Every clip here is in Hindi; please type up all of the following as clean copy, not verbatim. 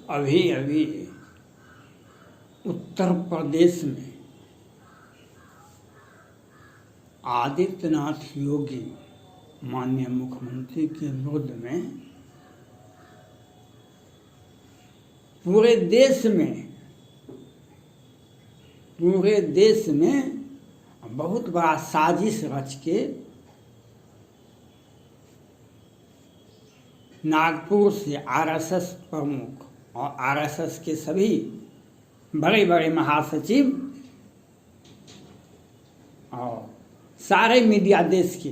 अभी अभी उत्तर प्रदेश में आदित्यनाथ योगी माननीय मुख्यमंत्री के विरोध में पूरे देश में बहुत बड़ा साजिश रच के नागपुर से आरएसएस प्रमुख और आरएसएस के सभी बड़े बड़े महासचिव और सारे मीडिया देश के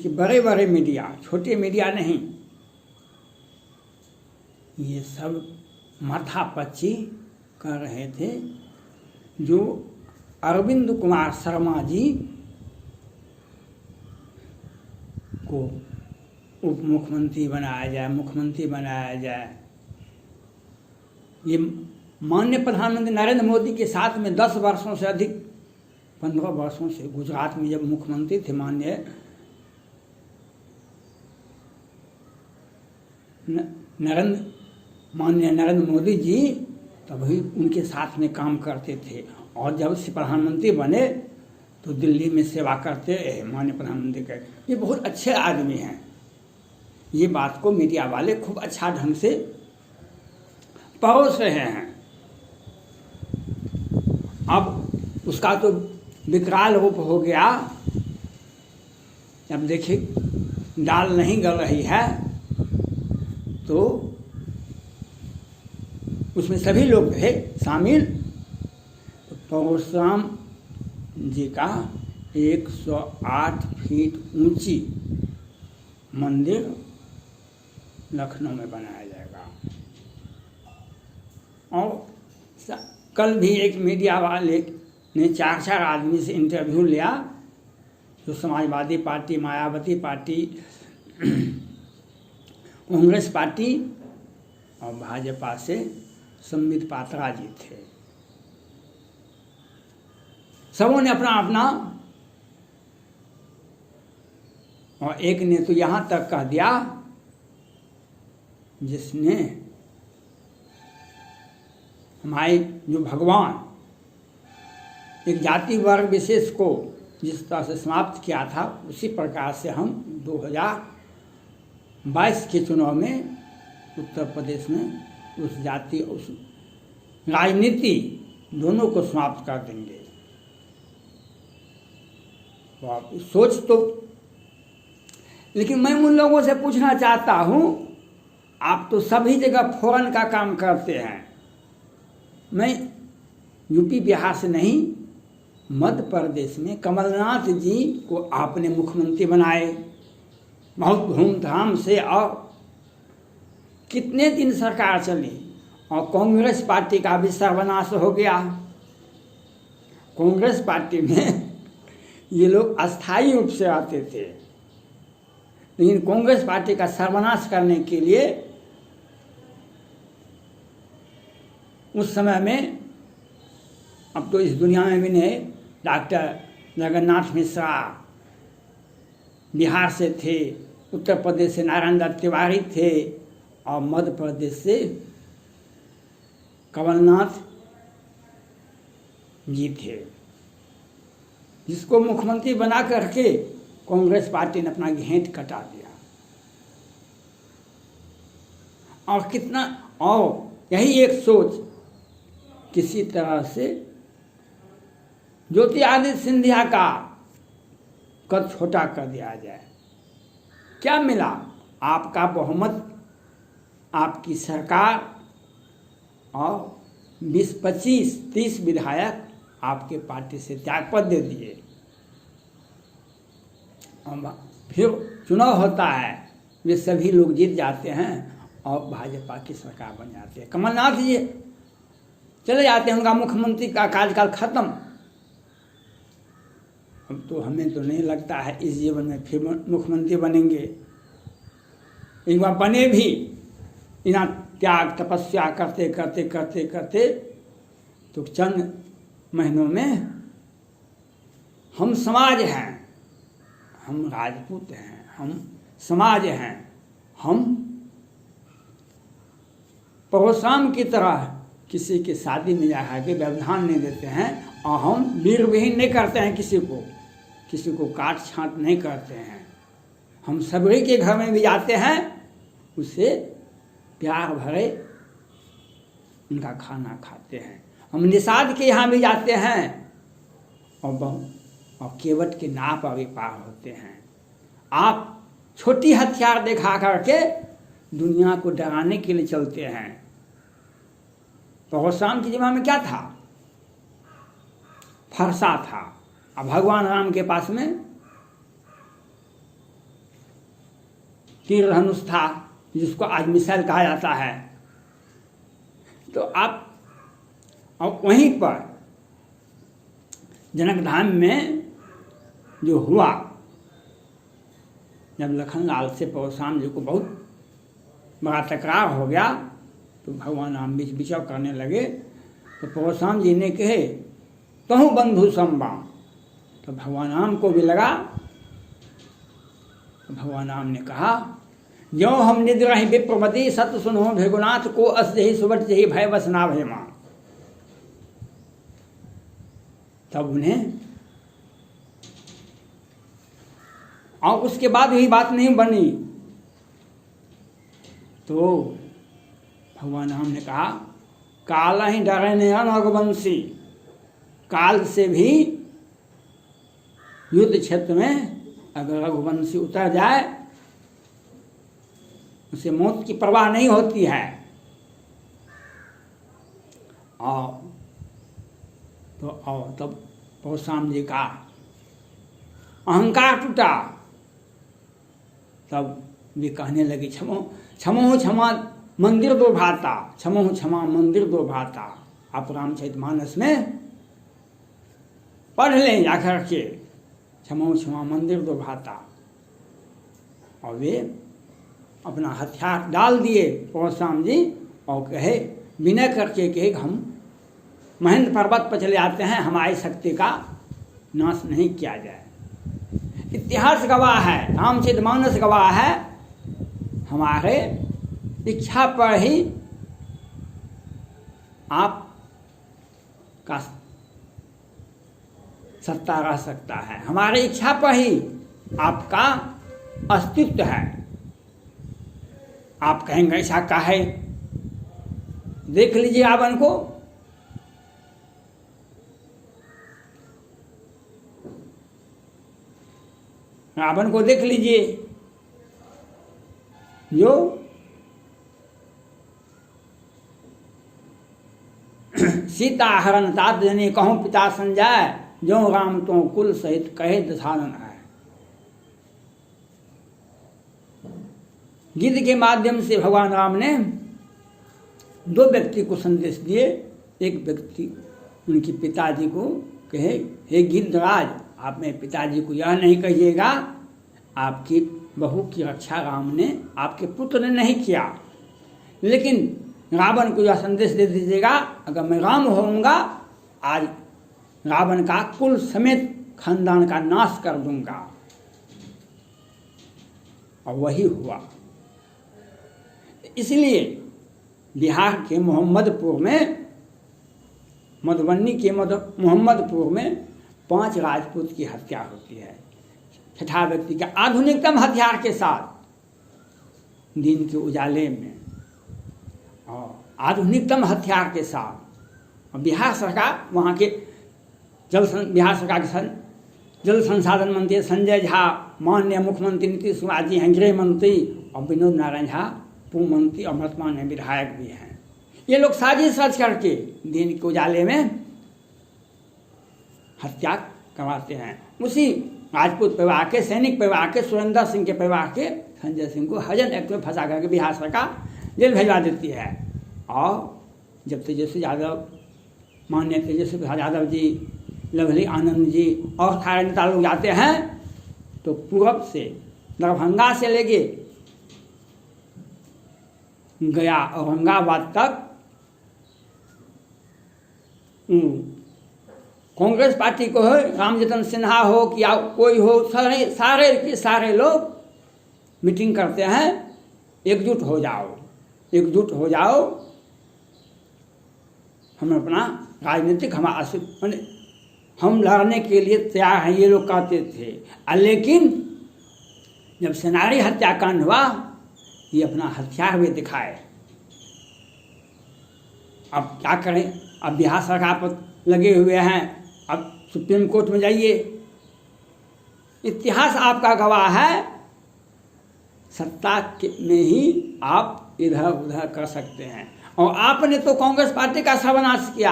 बड़े बड़े मीडिया, छोटे मीडिया नहीं, ये सब माथापच्ची कर रहे थे जो अरविंद कुमार शर्मा जी को उप मुख्यमंत्री बनाया जाए। ये माननीय प्रधानमंत्री नरेंद्र मोदी के साथ में 10 वर्षों से अधिक, 15 वर्षों से गुजरात में जब मुख्यमंत्री थे माननीय नरेंद्र मोदी जी, तभी उनके साथ में काम करते थे। और जब से प्रधानमंत्री बने तो दिल्ली में सेवा करते माननीय प्रधानमंत्री के। ये बहुत अच्छे आदमी हैं। ये बात को मीडिया वाले खूब अच्छा ढंग से परोस रहे हैं। अब उसका तो विकराल रूप हो गया। जब देखिए दाल नहीं गल रही है तो उसमें सभी लोग थे शामिल। तो परशुराम जी का 108 फीट ऊंची मंदिर लखनऊ में बनाया जाएगा। और कल भी एक मीडिया वाले ने 4 आदमी से इंटरव्यू लिया, जो Samajwadi party, Mayawati party, Congress party और भाजपा से संबित पात्रा जी थे। सबों ने अपना अपना, और एक ने तो यहाँ तक कह दिया जिसने हमारे जो भगवान एक जाति वर्ग विशेष को जिस तरह से समाप्त किया था, उसी प्रकार से हम 2022 के चुनाव में उत्तर प्रदेश में उस जाति, उस राजनीति दोनों को समाप्त कर देंगे। तो आप सोच तो, लेकिन मैं उन लोगों से पूछना चाहता हूं, आप तो सभी जगह फोरन का काम करते हैं। मैं यूपी बिहार से नहीं, मध्य प्रदेश में कमलनाथ जी को आपने मुख्यमंत्री बनाए बहुत धूमधाम से, और कितने दिन सरकार चली और कांग्रेस पार्टी का भी सर्वनाश हो गया। कांग्रेस पार्टी में ये लोग अस्थायी रूप से आते थे, लेकिन कांग्रेस पार्टी का सर्वनाश करने के लिए उस समय में, अब तो इस दुनिया में भी नहीं, डॉक्टर जगन्नाथ मिश्रा बिहार से थे, उत्तर प्रदेश से नारायण दत्त तिवारी थे, और मध्य प्रदेश से कमलनाथ जी थे, जिसको मुख्यमंत्री बना करके कांग्रेस पार्टी ने अपना घेंट कटा दिया। और कितना, और यही एक सोच किसी तरह से ज्योतिरादित्य सिंधिया का कद छोटा कर दिया जाए। क्या मिला? आपका बहुमत, आपकी सरकार और 20, 25, 30 विधायक आपके पार्टी से त्यागपत्र दे दिए। फिर चुनाव होता है, वे सभी लोग जीत जाते हैं और भाजपा की सरकार बन जाती है। कमलनाथ जी चले जाते हैं, उनका मुख्यमंत्री का कार्यकाल खत्म। अब तो हमें तो नहीं लगता है इस जीवन में फिर मुख्यमंत्री बनेंगे। एक बार बने भी, इतना त्याग तपस्या करते करते करते करते तो चंद महीनों में हम समाज हैं, हम राजपूत हैं, हम समाज हैं, हम परशुराम की तरह किसी की शादी में जा के व्यवधान नहीं देते हैं और हम वीर विहीन नहीं करते हैं, किसी को काट छांट नहीं करते हैं। हम सभी के घर में भी जाते हैं, उसे प्यार भरे उनका खाना खाते हैं। हम निषाद के यहाँ भी जाते हैं और केवट के नाव पर भी पार होते हैं। आप छोटी हथियार दिखा करके दुनिया को डराने के लिए चलते हैं। परशुराम की जमाने में क्या था? फरसा था। अब भगवान राम के पास में तीर धनुष था, जिसको आज मिसाइल कहा जाता है। तो आप और वहीं पर जनक धाम में जो हुआ, जब लखनलाल से परशुराम जी को बहुत बड़ा तकरार हो गया, तो भगवान राम बीच बिचाव करने लगे। तो परशुराम जी ने कहे कहूँ बंधु संबाम, तो भगवान राम को भी लगा। तो भगवान राम ने कहा जो हम निद्रहि विप्रमति सत्य सुनो भेगुनाथ को अस जही सुबट जही भय बस ना भय मां। तब उन्हें और उसके बाद भी बात नहीं बनी, तो भगवान राम ने कहा काल ही डरे ने रघुवंशी, काल से भी युद्ध क्षेत्र में अगर रघुवंशी उतर जाए उसे मौत की परवाह नहीं होती है। और तब परशुराम जी का अहंकार टूटा। तब वे कहने लगे क्षमो क्षमा मंदिर दो भाता, क्षमा मंदिर दो भाता। आप रामचरितमानस में पढ़ लें जाकर के, क्षमा मंदिर दो भाता। और वे अपना हथियार डाल दिए परशुराम जी और कहे विनय करके कहे हम महेंद्र पर्वत पर चले आते हैं, हमारी शक्ति का नाश नहीं किया जाए। इतिहास गवाह है, रामचरितमानस गवाह है, हमारे इच्छा पर ही आप का सत्ता रह सकता है, हमारी इच्छा पर ही आपका अस्तित्व है। आप कहेंगे ऐसा का है, देख लीजिए रावण को। रावण को देख लीजिए, जो सीता हरण तात जने कहूँ पिता संजय, जो राम तो कुल सहित कहे दशानन है। गीत के माध्यम से भगवान राम ने दो व्यक्ति को संदेश दिए। एक व्यक्ति उनके पिताजी को कहे हे गिद्धराज, आप मेरे पिताजी को यह नहीं कहिएगा आपकी बहू की रक्षा राम ने आपके पुत्र ने नहीं किया, लेकिन रावण को यह संदेश दे दीजिएगा अगर मैं राम होऊंगा आज रावण का कुल समेत खानदान का नाश कर दूंगा। और वही हुआ। इसलिए बिहार के मोहम्मदपुर में, मधुबनी के मोहम्मदपुर में 5 राजपूत की हत्या होती है। छठा व्यक्ति के आधुनिकतम हथियार के साथ दिन के उजाले में और आधुनिकतम हथियार के साथ। और बिहार सरकार, वहाँ के बिहार सरकार के जल संसाधन मंत्री संजय झा, माननीय मुख्यमंत्री नीतीश कुमार जी हैं गृह मंत्री, और विनोद नारायण झा पूर्व मंत्री और वर्तमान में विधायक भी हैं। ये लोग साजिश रच करके दिन के उजाले में हत्या करवाते हैं। उसी राजपूत परिवार के, सैनिक परिवार के, सुरेंद्र सिंह के परिवार के संजय सिंह को हजन एक्ट में फंसा करके बिहार सरकार जेल भिजवा देती है। और जब तेजस्वी यादव, माननीय तेजस्वी यादव जी, लवली आनंद जी और सारे नेता लोग जाते हैं तो पूरब से दरभंगा से लेके गया औरंगाबाद तक कांग्रेस पार्टी को हो, रामजतन सिन्हा हो कि कोई हो, सारे के सारे लोग मीटिंग करते हैं, एकजुट हो जाओ, एकजुट हो जाओ, हम अपना राजनीतिक हम लड़ने के लिए तैयार हैं, ये लोग कहते थे। लेकिन जब सेनारी हत्याकांड हुआ, ये अपना हथियार भी दिखाए। अब क्या करें, अब बिहार सरकार पर लगे हुए हैं, अब सुप्रीम कोर्ट में जाइए। इतिहास आपका गवाह है, सत्ता में ही आप इधर उधर कर सकते हैं। और आपने तो कांग्रेस पार्टी का सर्वनाश किया,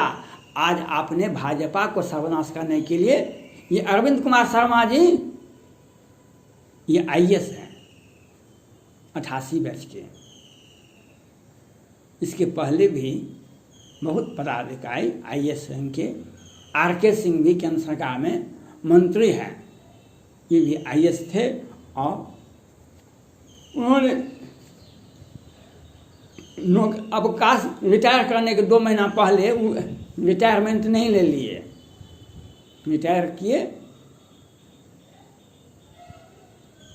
आज आपने भाजपा को सर्वनाश करने के लिए, ये अरविंद कुमार शर्मा जी, ये IAS हैं, 88 बैच के। इसके पहले भी बहुत पदाधिकारी IAS रैंक के, RK सिंह भी केंद्र सरकार में मंत्री हैं, ये भी IAS थे। और उन्होंने अवकाश रिटायर करने के 2 महीना पहले रिटायरमेंट नहीं ले लिए, रिटायर किए,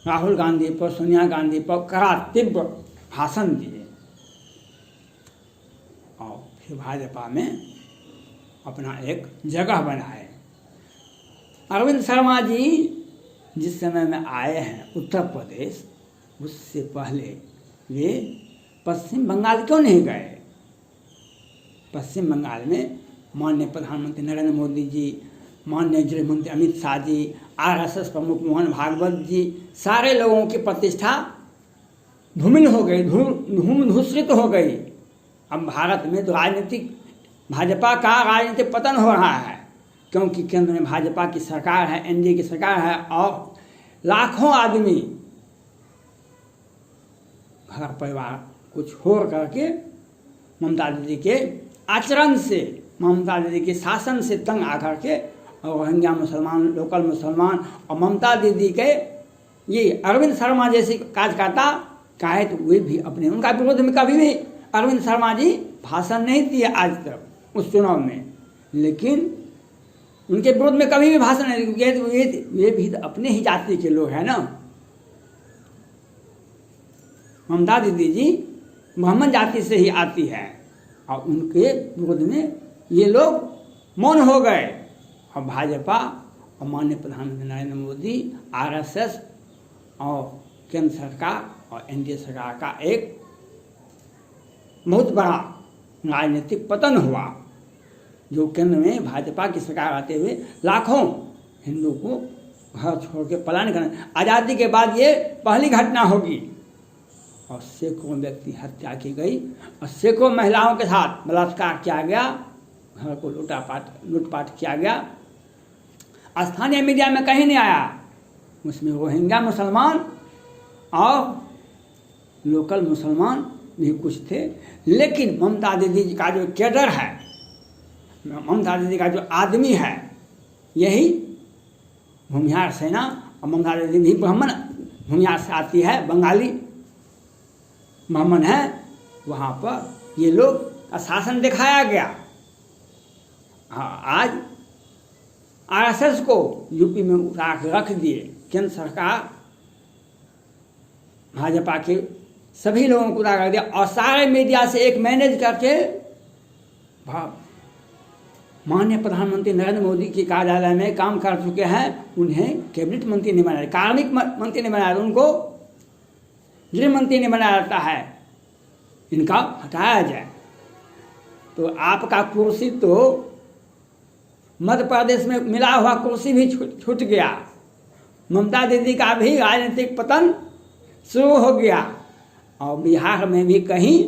राहुल गांधी पर, सोनिया गांधी पर कड़ा तीव्र भाषण दिए और फिर भाजपा में अपना एक जगह बनाए। अरविंद शर्मा जी जिस समय में आए हैं उत्तर प्रदेश, उससे पहले वे पश्चिम बंगाल क्यों नहीं गए? पश्चिम बंगाल में माननीय प्रधानमंत्री नरेंद्र मोदी जी, माननीय गृह मंत्री अमित शाह जी, RSS प्रमुख मोहन भागवत जी, सारे लोगों की प्रतिष्ठा धूमिल हो गई, धूमिल हो गई। अब भारत में तो भाजपा का राजनीतिक पतन हो रहा है, क्योंकि केंद्र में भाजपा की सरकार है, NDA की सरकार है, और लाखों आदमी घर परिवार को छोड़ करके ममता दीदी के आचरण से, ममता दीदी के शासन से तंग आकर के, और रोहिंग्या मुसलमान, लोकल मुसलमान और ममता दीदी के ये अरविंद शर्मा जैसे कार्यकर्ता कहे तो वे भी अपने, उनका विरोध में कभी भी अरविंद शर्मा जी भाषण नहीं दिए आज तक उस चुनाव में, लेकिन उनके विरोध में कभी भी भाषण नहीं दिए, वे भी अपने ही जाति के लोग हैं ना। ममता दीदी जी मोहम्मद जाति से ही आती है, और उनके विरोध में ये लोग मौन हो गए। और भाजपा और माननीय प्रधानमंत्री नरेंद्र मोदी, RSS और केंद्र सरकार और NDA सरकार का एक बहुत बड़ा राजनीतिक पतन हुआ, जो केंद्र में भाजपा की सरकार आते हुए लाखों हिंदू को घर छोड़ के पलायन करना, आज़ादी के बाद ये पहली घटना होगी। और सैकड़ों व्यक्ति हत्या की गई, और सैकड़ों महिलाओं के साथ बलात्कार किया गया, घर को लूटपाट किया गया। स्थानीय मीडिया में कहीं नहीं आया, उसमें रोहिंग्या मुसलमान और लोकल मुसलमान भी कुछ थे। लेकिन ममता दीदी का जो कैडर है, ममता दीदी का जो आदमी है, यही भूमिहार सेना, और ममता दीदी भी ब्राह्मण भूमिहार से आती है, बंगाली ब्राह्मण है, वहाँ पर ये लोग का शासन दिखाया गया। आज RSS को यूपी में उतार के रख दिए, केंद्र सरकार भाजपा के सभी लोगों को उतार कर दिया, और सारे मीडिया से एक मैनेज करके माननीय प्रधानमंत्री नरेंद्र मोदी के कार्यालय में काम कर चुके हैं, उन्हें कैबिनेट मंत्री नहीं बनाया, कार्मिक मंत्री नहीं बनाया, उनको गृह मंत्री नहीं बनाया जाता है, इनका हटाया जाए। तो आपका कुर्सी तो मध्य प्रदेश में मिला हुआ कुर्सी भी छूट गया, ममता दीदी का भी राजनीतिक पतन शुरू हो गया। और बिहार में भी कहीं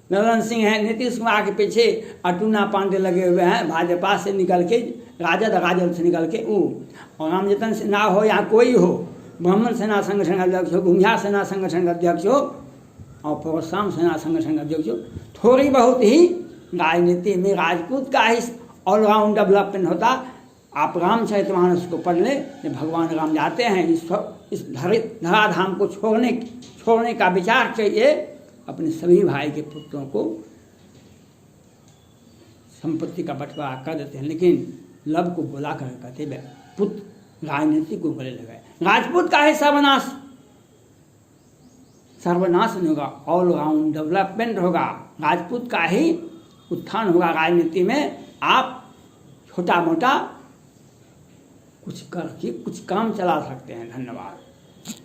नरेंद्र सिंह है, नीतीश कुमार के पीछे अटूना पांडे लगे हुए हैं, भाजपा से निकल के, राजद से निकल के और रामजतन सिन्हा हो या कोई हो, ब्राह्मण सेना संगठन अध्यक्ष हो, भूमिहार सेना संगठन अध्यक्ष हो, और परशुराम सेना संगठन अध्यक्ष हो, थोड़ी बहुत ही राजनीति में राजपूत का ही ऑलराउंड डेवलपमेंट होता। आप रामचरितमानस को पढ़ लें, जब भगवान राम जाते हैं इस धराधाम को छोड़ने का विचार चाहिए, अपने सभी भाई के पुत्रों को संपत्ति का बंटवारा कर देते हैं, लेकिन लब को बुला कर कहते पुत्र राजनीति को गले लगाए। राजपूत का है सर्वनाश, सर्वनाश नहीं होगा, ऑल राउंड डेवलपमेंट होगा, राजपूत का ही उत्थान होगा राजनीति में। आप छोटा मोटा कुछ करके कुछ काम चला सकते हैं। धन्यवाद।